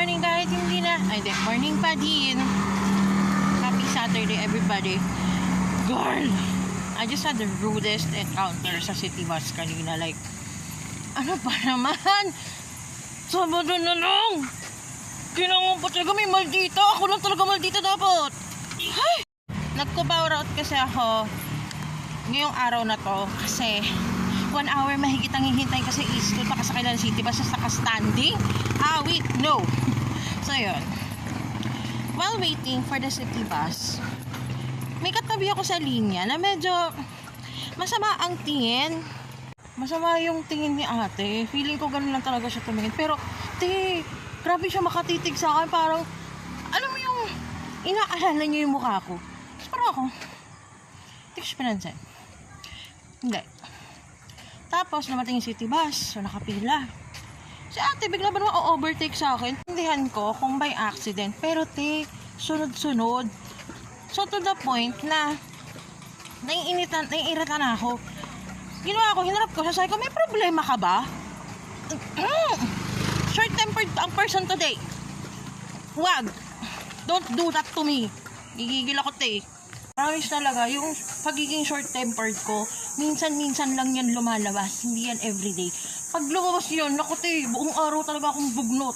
morning kahit hindi na. Ay, di, morning pa din. Happy Saturday, everybody. Girl, I just had the rudest encounter sa city bus kanina. Like, ano ba naman? Sabado na lang. Kinangon pa talaga may maldita. Ako lang talaga maldita dapat. Ay! Nagko-power out kasi ako ngayong araw na to kasi 1 hour mahigit ang hihintay kasi East Coast makasakay ng city bus sa standing. Wait, no. So, yun. While waiting for the city bus, may katabi ako sa linya na medyo masama ang tingin. Masama yung tingin ni ate. Feeling ko ganun lang talaga siya tumingin. Pero, grabe siya makatitig sa akin. Parang, alam mo yung inaalala niyo yung mukha ko. Tapos parang ako, hindi ko siya pinansin. Hindi. Tapos, namatay yung city bus. So, nakapila. Si ate, bigla ba naman o-overtake sa akin? Hindihan ko kung by accident. Pero, sunod-sunod. So, to the point na naiirita na ako. Ginawa ko, hinarap ko. Sabi ko, may problema ka ba? Short-tempered ang person today. Huwag. Don't do that to me. Gigigil ako, Promise talaga, yung pagiging short-tempered ko, minsan-minsan lang yan lumalabas. Hindi yan everyday. Pag lumabas yun, naku, buong araw talaga akong bugnot.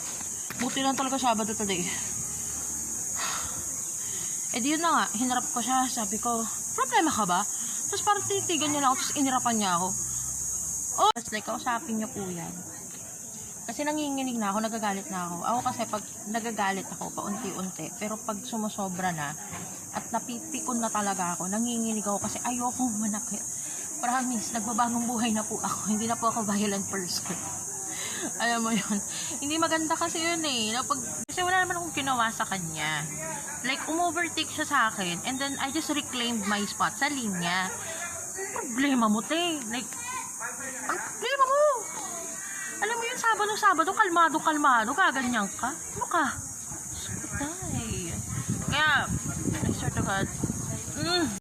Buti lang talaga Sabado today. Di yun na nga, hinarap ko siya, sabi ko, problema ka ba? Tapos parang titigan niya lang ako, tapos inirapan niya ako. Oh, that's like, kausapin niyo po yan. Kasi nanginginig na ako, nagagalit na ako. Ako kasi pag nagagalit ako, paunti-unti. Pero pag sumusobra na, at napipikon na talaga ako, nanginginig ako kasi ayoko manakit. Promise, nagbabagong buhay na po ako. Hindi na po ako violent person. Alam mo yun. Hindi maganda kasi yun kasi wala naman akong ginawa sa kanya. Like, umovertake siya sa akin. And then, I just reclaimed my spot sa linya. Problema mo, Like, ang problema mo? Alam mo yun, Sabado, kalmado, kaganyan ka. Ano ka? Kaya, I swear to God,